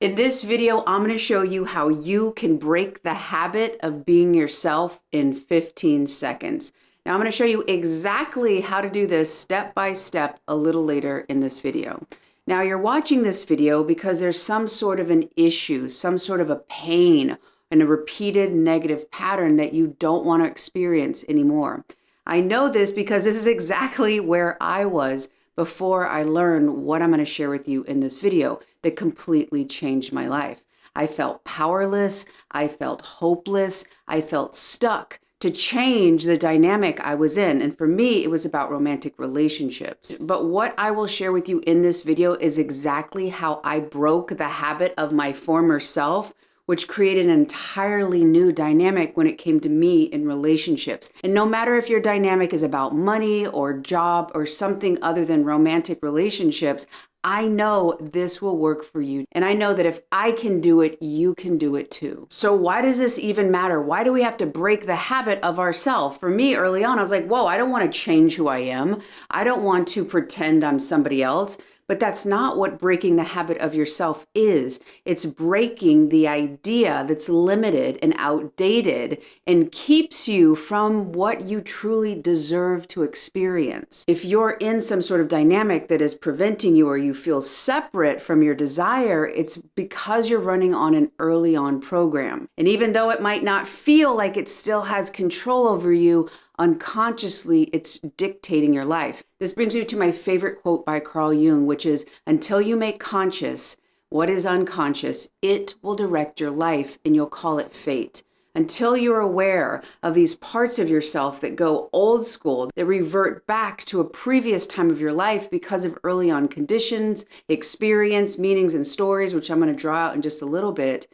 In this video, I'm going to show you how you can break the habit of being yourself in 15 seconds. Now, I'm going to show you exactly how to do this step by step a little later in this video. Now, you're watching this video because there's some sort of an issue, some sort of a pain, and a repeated negative pattern that you don't want to experience anymore. I know this because this is exactly where I was before I learned what I'm going to share with you in this video that completely changed my life. I felt powerless, I felt hopeless, I felt stuck to change the dynamic I was in. And for me, it was about romantic relationships. But what I will share with you in this video is exactly how I broke the habit of my former self, which created an entirely new dynamic when it came to me in relationships. And no matter if your dynamic is about money or job or something other than romantic relationships, I know this will work for you. And I know that if I can do it, you can do it too. So why does this even matter? Why do we have to break the habit of ourselves? For me, early on, I was like, whoa, I don't want to change who I am. I don't want to pretend I'm somebody else. But that's not what breaking the habit of yourself is. It's breaking the idea that's limited and outdated and keeps you from what you truly deserve to experience. If you're in some sort of dynamic that is preventing you or you feel separate from your desire, it's because you're running on an early on program. And even though it might not feel like it still has control over you, unconsciously, it's dictating your life. This brings me to my favorite quote by Carl Jung, which is, until you make conscious what is unconscious, it will direct your life and you'll call it fate. Until you're aware of these parts of yourself that go old school, that revert back to a previous time of your life because of early on conditions, experience, meanings, and stories, which I'm going to draw out in just a little bit,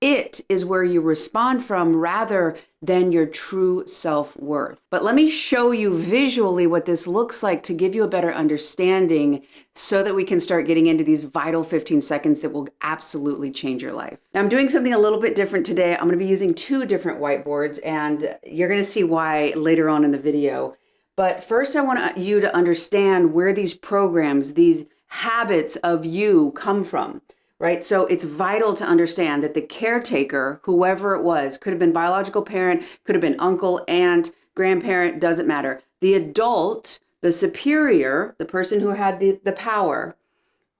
it is where you respond from rather than your true self-worth. But let me show you visually what this looks like to give you a better understanding so that we can start getting into these vital 15 seconds that will absolutely change your life. Now, I'm doing something a little bit different today. I'm going to be using two different whiteboards, and you're going to see why later on in the video. But first, I want you to understand where these programs, these habits of you come from. Right? So it's vital to understand that the caretaker, whoever it was, could have been biological parent, could have been uncle, aunt, grandparent, doesn't matter. The adult, the superior, the person who had the power,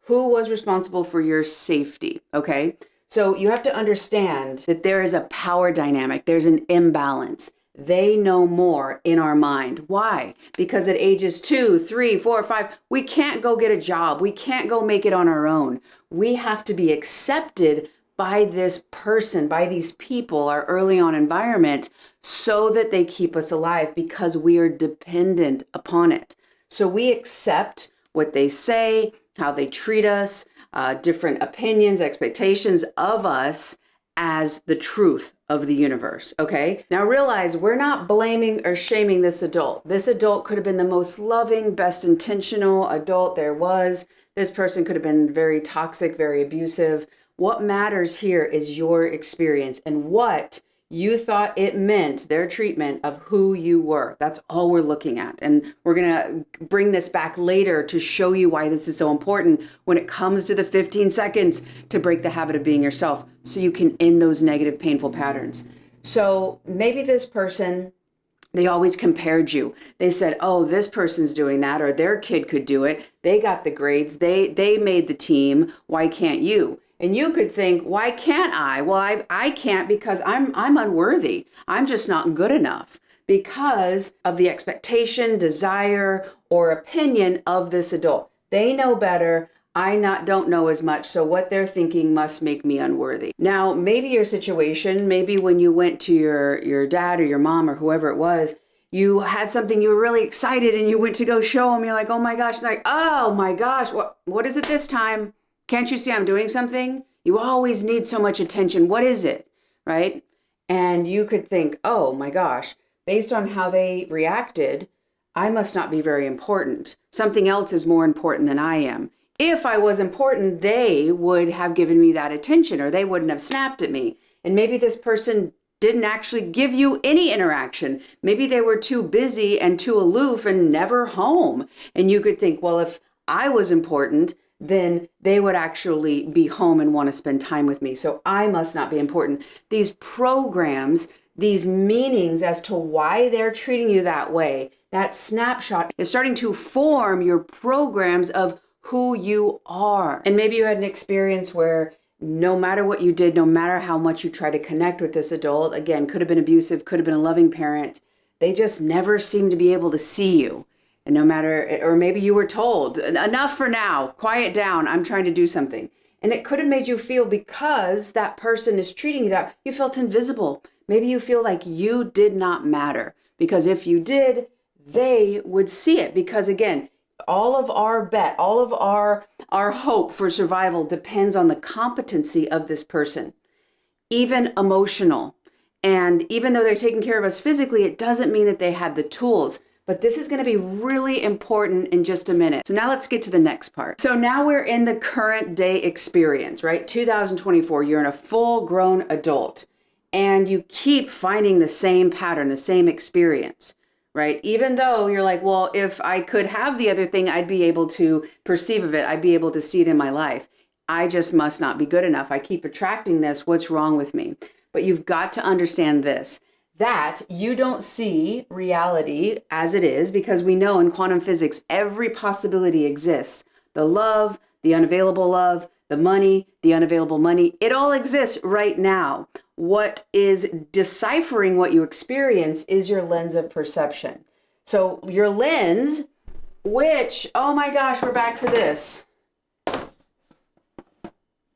who was responsible for your safety, okay? So you have to understand that there is a power dynamic. There's an imbalance. They know more in our mind. Why? Because at ages 2, 3, 4, 5, we can't go get a job. We can't go make it on our own. We have to be accepted by this person, by these people, our early on environment, so that they keep us alive because we are dependent upon it. So we accept what they say, how they treat us, different opinions, expectations of us as the truth of the universe, okay? Now realize we're not blaming or shaming this adult. This adult could have been the most loving, best intentional adult there was. This person could have been very toxic, very abusive. What matters here is your experience and what you thought it meant, their treatment of who you were. That's all we're looking at. And we're going to bring this back later to show you why this is so important when it comes to the 15 seconds to break the habit of being yourself so you can end those negative, painful patterns. So maybe this person, they always compared you. They said, oh, this person's doing that, or their kid could do it. They got the grades. They made the team. Why can't you? And you could think, why can't I? Well, I can't because I'm unworthy. I'm just not good enough because of the expectation, desire, or opinion of this adult. They know better. I don't know as much. So what they're thinking must make me unworthy. Now, maybe your situation, maybe when you went to your dad or your mom or whoever it was, you had something, you were really excited and you went to go show them. You're like, oh my gosh. They're like, oh my gosh, what is it this time? Can't you see I'm doing something? You always need so much attention. What is it? Right? And you could think, oh my gosh, based on how they reacted, I must not be very important. Something else is more important than I am. If I was important, they would have given me that attention or they wouldn't have snapped at me. And maybe this person didn't actually give you any interaction. Maybe they were too busy and too aloof and never home. And you could think, well, if I was important, then they would actually be home and want to spend time with me. So I must not be important. These programs, these meanings as to why they're treating you that way, that snapshot is starting to form your programs of who you are. And maybe you had an experience where no matter what you did, no matter how much you try to connect with this adult, again, could have been abusive, could have been a loving parent, they just never seem to be able to see you. And no matter, or maybe you were told, enough for now, quiet down, I'm trying to do something. And it could have made you feel, because that person is treating you that, you felt invisible. Maybe you feel like you did not matter, because if you did, they would see it. Because again, all of our bet, all of our hope for survival depends on the competency of this person, even emotional. And even though they're taking care of us physically, it doesn't mean that they had the tools. But this is going to be really important in just a minute. So now let's get to the next part. So now we're in the current day experience, right? 2024, you're in a full grown adult and you keep finding the same pattern, the same experience, right? Even though you're like, well, if I could have the other thing, I'd be able to perceive of it. I'd be able to see it in my life. I just must not be good enough. I keep attracting this. What's wrong with me? But you've got to understand this, that you don't see reality as it is, because we know in quantum physics, every possibility exists. The love, the unavailable love, the money, the unavailable money, it all exists right now. What is deciphering what you experience is your lens of perception. So your lens, which, oh my gosh, we're back to this.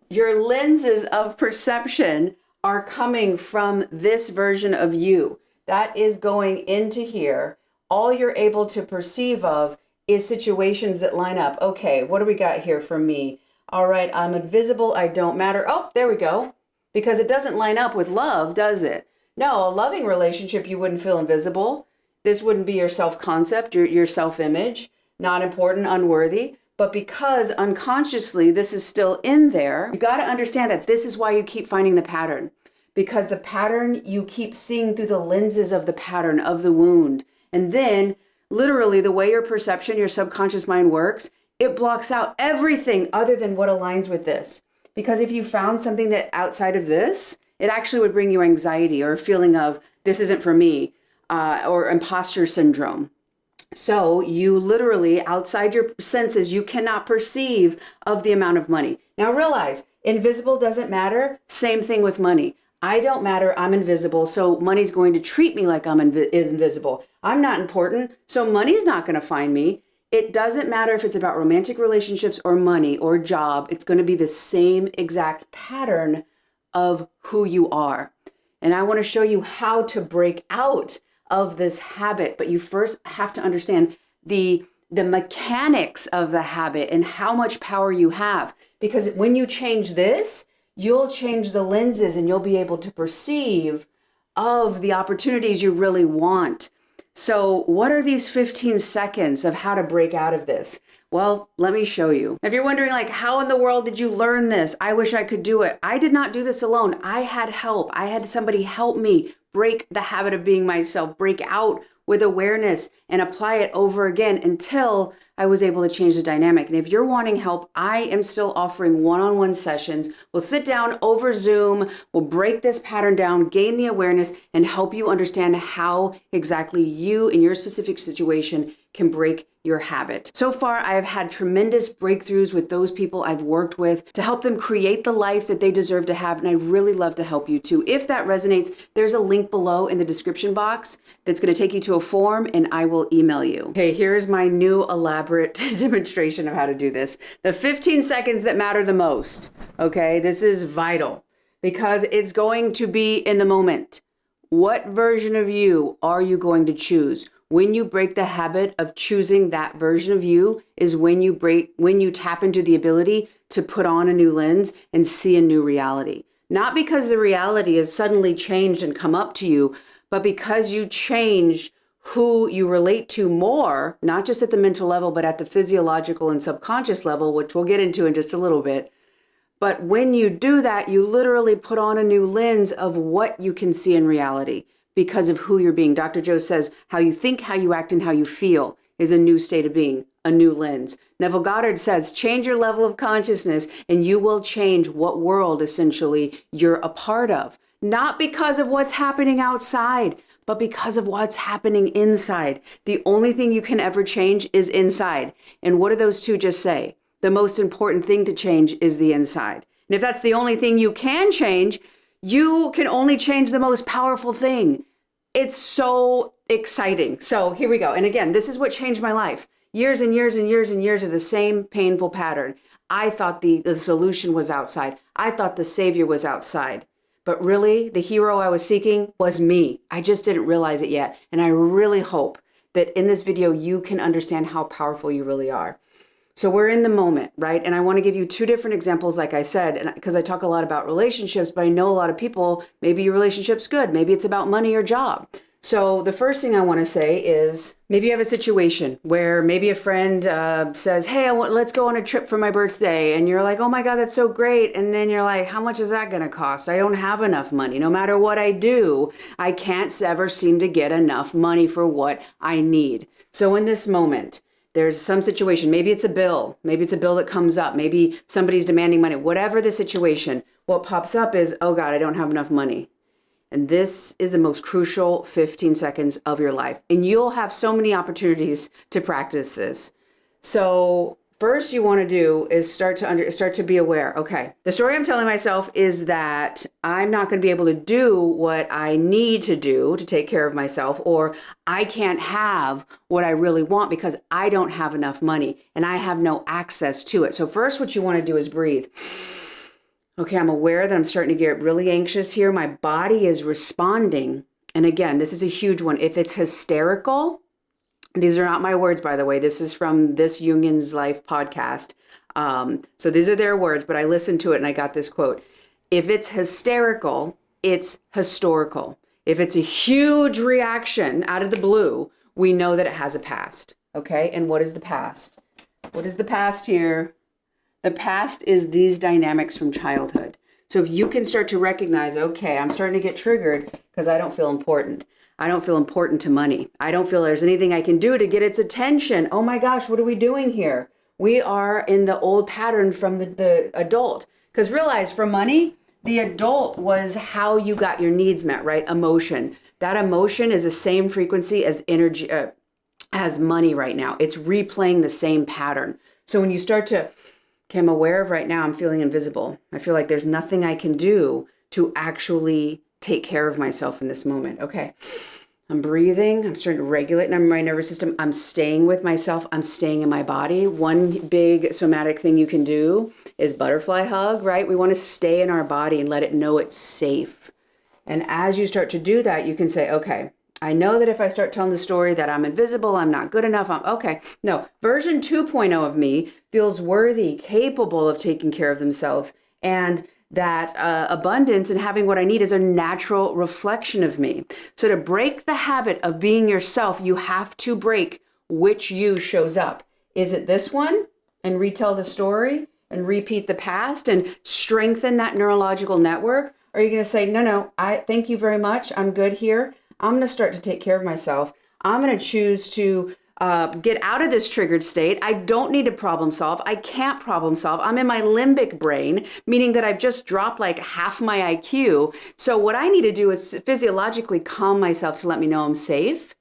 Your lenses of perception are coming from this version of you. That is going into here. All you're able to perceive of is situations that line up. Okay, what do we got here for me? All right, I'm invisible, I don't matter. Oh, there we go. Because it doesn't line up with love, does it? No, a loving relationship, you wouldn't feel invisible. This wouldn't be your self-concept, your self-image, not important, unworthy. But because unconsciously this is still in there, you got to understand that this is why you keep finding the pattern. Because the pattern, you keep seeing through the lenses of the pattern of the wound. And then literally the way your perception, your subconscious mind works, it blocks out everything other than what aligns with this. Because if you found something that outside of this, it actually would bring you anxiety or a feeling of this isn't for me, or imposter syndrome. So you literally, outside your senses, you cannot perceive of the amount of money. Now realize, invisible doesn't matter. Same thing with money. I don't matter. I'm invisible. So money's going to treat me like I'm invisible. I'm not important. So money's not going to find me. It doesn't matter if it's about romantic relationships or money or job. It's going to be the same exact pattern of who you are. And I want to show you how to break out of this habit. But you first have to understand the mechanics of the habit and how much power you have. Because when you change this, you'll change the lenses and you'll be able to perceive of the opportunities you really want. So what are these 15 seconds of how to break out of this? Well, let me show you. If you're wondering, like, how in the world did you learn this? I wish I could do it. I did not do this alone. I had help. I had somebody help me break the habit of being myself, break out with awareness and apply it over again until I was able to change the dynamic. And if you're wanting help, I am still offering one-on-one sessions. We'll sit down over Zoom, we'll break this pattern down, gain the awareness, and help you understand how exactly you in your specific situation can break your habit. So far, I have had tremendous breakthroughs with those people I've worked with to help them create the life that they deserve to have. And I'd really love to help you too. If that resonates, there's a link below in the description box that's going to take you to a form and I will email you. Okay, here's my new elaborate demonstration of how to do this. The 15 seconds that matter the most. Okay, this is vital because it's going to be in the moment. What version of you are you going to choose? When you break the habit of choosing that version of you is when you tap into the ability to put on a new lens and see a new reality. Not because the reality has suddenly changed and come up to you, but because you change who you relate to more, not just at the mental level, but at the physiological and subconscious level, which we'll get into in just a little bit. But when you do that, you literally put on a new lens of what you can see in reality. Because of who you're being. Dr. Joe says how you think, how you act, and how you feel is a new state of being, a new lens. Neville Goddard says, change your level of consciousness and you will change what world essentially you're a part of. Not because of what's happening outside, but because of what's happening inside. The only thing you can ever change is inside. And what do those two just say? The most important thing to change is the inside. And if that's the only thing you can change, you can only change the most powerful thing. It's so exciting. So here we go. And again, this is what changed my life. Years and years and years and years of the same painful pattern. I thought the solution was outside. I thought the savior was outside. But really, the hero I was seeking was me. I just didn't realize it yet. And I really hope that in this video, you can understand how powerful you really are. So we're in the moment, right? And I want to give you two different examples, like I said, because I talk a lot about relationships, but I know a lot of people, maybe your relationship's good. Maybe it's about money or job. So the first thing I want to say is maybe you have a situation where maybe a friend says, hey, let's go on a trip for my birthday. And you're like, oh my God, that's so great. And then you're like, how much is that going to cost? I don't have enough money. No matter what I do, I can't ever seem to get enough money for what I need. So in this moment, there's some situation, maybe it's a bill that comes up, maybe somebody's demanding money, whatever the situation, what pops up is, oh God, I don't have enough money. And this is the most crucial 15 seconds of your life. And you'll have so many opportunities to practice this. So first you want to do is start to be aware. Okay, the story I'm telling myself is that I'm not going to be able to do what I need to do to take care of myself, or I can't have what I really want because I don't have enough money and I have no access to it. So first what you want to do is breathe. Okay, I'm aware that I'm starting to get really anxious here. My body is responding. And again, this is a huge one. If it's hysterical, these are not my words, by the way. This is from this Jungian's Life podcast. So these are their words, but I listened to it and I got this quote. If it's hysterical, it's historical. If it's a huge reaction out of the blue, we know that it has a past. Okay, and what is the past? What is the past here? The past is these dynamics from childhood. So if you can start to recognize, okay, I'm starting to get triggered because I don't feel important. I don't feel important to money. I don't feel there's anything I can do to get its attention. Oh my gosh, what are we doing here? We are in the old pattern from the adult. Because realize for money, the adult was how you got your needs met, right? Emotion. That emotion is the same frequency as energy, as money right now. It's replaying the same pattern. So when you start to, okay, I'm aware of right now, I'm feeling invisible. I feel like there's nothing I can do to actually take care of myself in this moment. Okay, I'm breathing. I'm starting to regulate my nervous system. I'm staying with myself. I'm staying in my body. One big somatic thing you can do is butterfly hug, right? We want to stay in our body and let it know it's safe. And as you start to do that, you can say, okay, I know that if I start telling the story that I'm invisible, I'm not good enough, I'm okay. No, version 2.0 of me feels worthy, capable of taking care of themselves, and that abundance and having what I need is a natural reflection of me. So to break the habit of being yourself, you have to break which you shows up. Is it this one? And retell the story and repeat the past and strengthen that neurological network? Or are you going to say, no, I thank you very much. I'm good here. I'm going to start to take care of myself. I'm going to choose to get out of this triggered state. I don't need to problem solve. I can't problem solve. I'm in my limbic brain, meaning that I've just dropped like half my IQ. So what I need to do is physiologically calm myself to let me know I'm safe.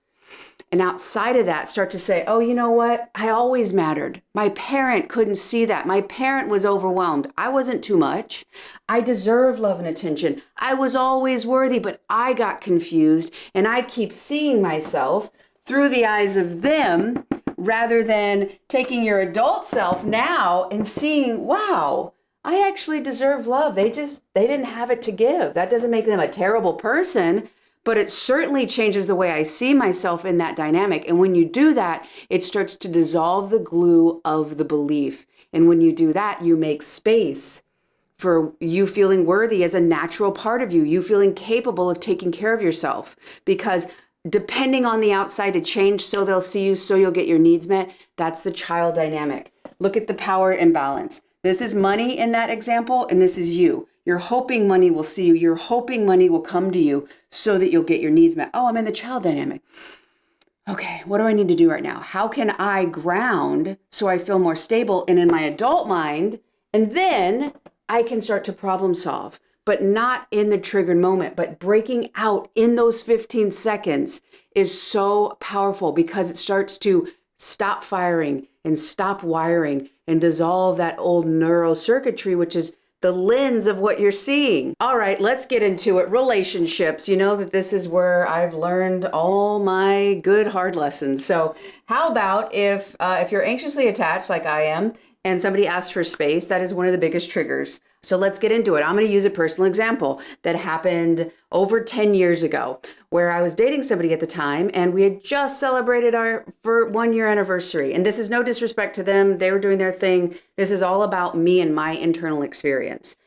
And outside of that, start to say, oh, you know what? I always mattered. My parent couldn't see that. My parent was overwhelmed. I wasn't too much. I deserve love and attention. I was always worthy, but I got confused. And I keep seeing myself through the eyes of them rather than taking your adult self now and seeing, wow, I actually deserve love. They didn't have it to give. That doesn't make them a terrible person. But it certainly changes the way I see myself in that dynamic. And when you do that, it starts to dissolve the glue of the belief. And when you do that, you make space for you feeling worthy as a natural part of you, you feeling capable of taking care of yourself. Because depending on the outside to change so they'll see you, so you'll get your needs met, that's the child dynamic. Look at the power imbalance. This is money in that example, and this is you. You're hoping money will see you. You're hoping money will come to you so that you'll get your needs met. Oh, I'm in the child dynamic. okay, what do I need to do right now? How can I ground so I feel more stable and in my adult mind? And then I can start to problem solve, but not in the triggered moment, but breaking out in those 15 seconds is so powerful because it starts to stop firing and stop wiring and dissolve that old neural circuitry, which is the lens of what you're seeing. All right, let's get into it. Relationships. You know that this is where I've learned all my good hard lessons. So how about if you're anxiously attached like I am and somebody asks for space, that is one of the biggest triggers. So let's get into it. I'm going to use a personal example that happened over 10 years ago where I was dating somebody at the time and we had just celebrated our 1-year anniversary. And this is no disrespect to them. They were doing their thing. This is all about me and my internal experience.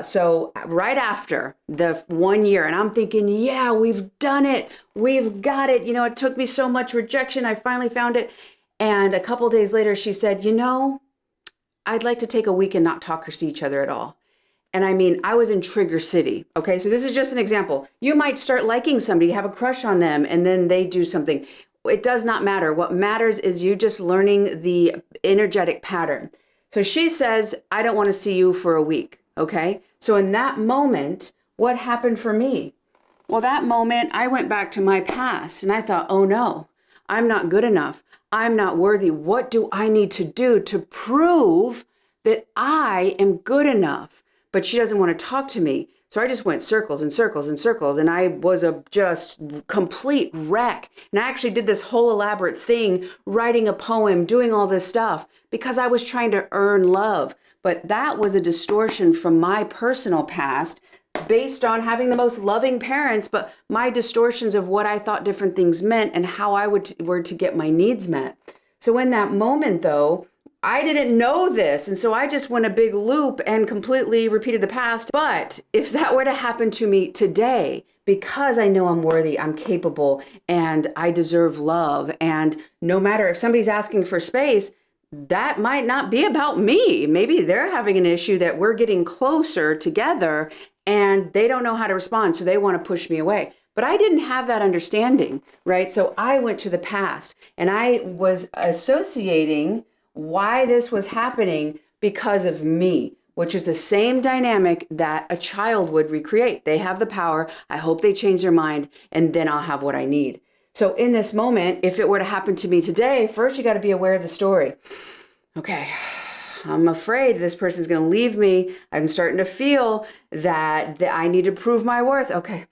So right after the 1 year, and I'm thinking, yeah, we've done it. We've got it. You know, it took me so much rejection. I finally found it. And a couple days later, she said, you know, I'd like to take a week and not talk or see each other at all. And I mean, I was in Trigger City. Okay, so this is just an example. You might start liking somebody, have a crush on them, and then they do something. It does not matter. What matters is you just learning the energetic pattern. So she says, I don't want to see you for a week. Okay, so in that moment, what happened for me? Well, that moment, I went back to my past and I thought, oh no, I'm not good enough. I'm not worthy. What do I need to do to prove that I am good enough? But she doesn't want to talk to me. So I just went circles and circles and circles. And I was a just complete wreck. And I actually did this whole elaborate thing, writing a poem, doing all this stuff because I was trying to earn love. But that was a distortion from my personal past based on having the most loving parents, but my distortions of what I thought different things meant and how I were to get my needs met. So in that moment, though, I didn't know this. And so I just went a big loop and completely repeated the past. But if that were to happen to me today, because I know I'm worthy, I'm capable, and I deserve love, and no matter if somebody's asking for space, that might not be about me. Maybe they're having an issue that we're getting closer together and they don't know how to respond, so they want to push me away. But I didn't have that understanding, right? So I went to the past and I was associating why this was happening because of me, which is the same dynamic that a child would recreate. They have the power. I hope they change their mind and then I'll have what I need. So in this moment, if it were to happen to me today, first you got to be aware of the story. Okay, I'm afraid this person's going to leave me. I'm starting to feel that I need to prove my worth. Okay,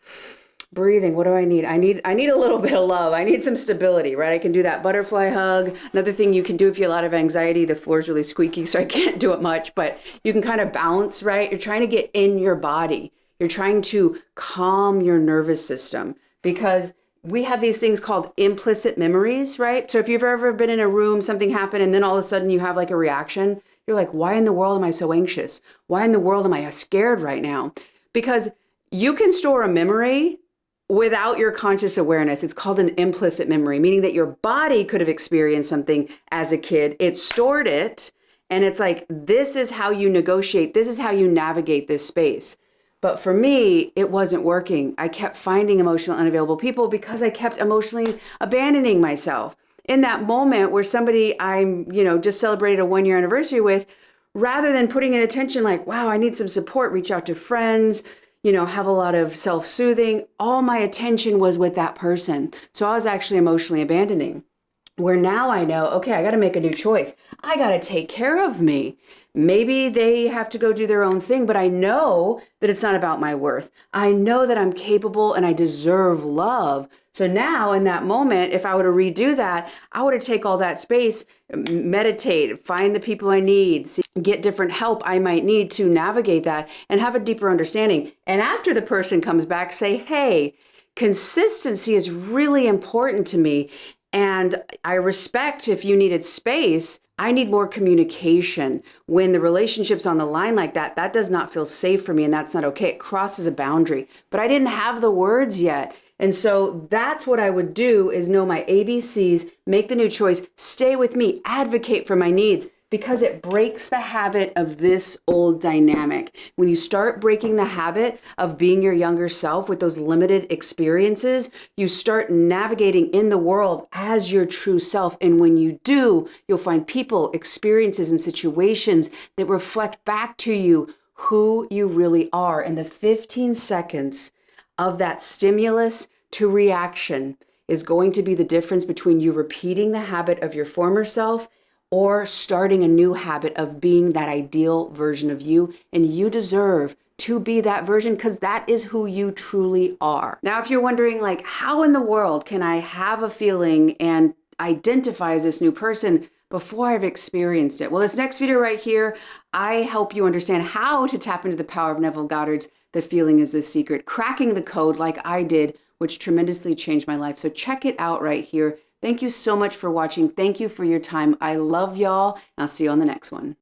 breathing. What do I need? I need a little bit of love. I need some stability, right? I can do that butterfly hug. Another thing you can do if you have a lot of anxiety, the floor's really squeaky, so I can't do it much, but you can kind of bounce, right? You're trying to get in your body. You're trying to calm your nervous system because we have these things called implicit memories, right? So if you've ever been in a room, something happened, and then all of a sudden you have like a reaction, you're like, why in the world am I so anxious? Why in the world am I scared right now? Because you can store a memory without your conscious awareness. It's called an implicit memory, meaning that your body could have experienced something as a kid. It stored it, and it's like, this is how you negotiate. This is how you navigate this space. But for me, it wasn't working. I kept finding emotionally unavailable people because I kept emotionally abandoning myself. In that moment where somebody I'm, just celebrated a 1-year anniversary with, rather than putting in attention like, wow, I need some support, reach out to friends, have a lot of self-soothing, all my attention was with that person. So I was actually emotionally abandoning. Where now I know, okay, I got to make a new choice. I got to take care of me. Maybe they have to go do their own thing, but I know that it's not about my worth. I know that I'm capable and I deserve love. So now in that moment, if I were to redo that, I would take all that space, meditate, find the people I need, get different help I might need to navigate that and have a deeper understanding. And after the person comes back, say, hey, consistency is really important to me. And I respect if you needed space. I need more communication. When the relationship's on the line like that, that does not feel safe for me and that's not okay. It crosses a boundary. But I didn't have the words yet. And so that's what I would do is know my ABCs, make the new choice, stay with me, advocate for my needs. because it breaks the habit of this old dynamic. When you start breaking the habit of being your younger self with those limited experiences, you start navigating in the world as your true self. And when you do, you'll find people, experiences, and situations that reflect back to you who you really are. And the 15 seconds of that stimulus to reaction is going to be the difference between you repeating the habit of your former self or starting a new habit of being that ideal version of you. And you deserve to be that version because that is who you truly are. Now, if you're wondering, like, how in the world can I have a feeling and identify as this new person before I've experienced it? Well, this next video right here, I help you understand how to tap into the power of Neville Goddard's The Feeling is the Secret, cracking the code like I did, which tremendously changed my life. So check it out right here. Thank you so much for watching. Thank you for your time. I love y'all. I'll see you on the next one.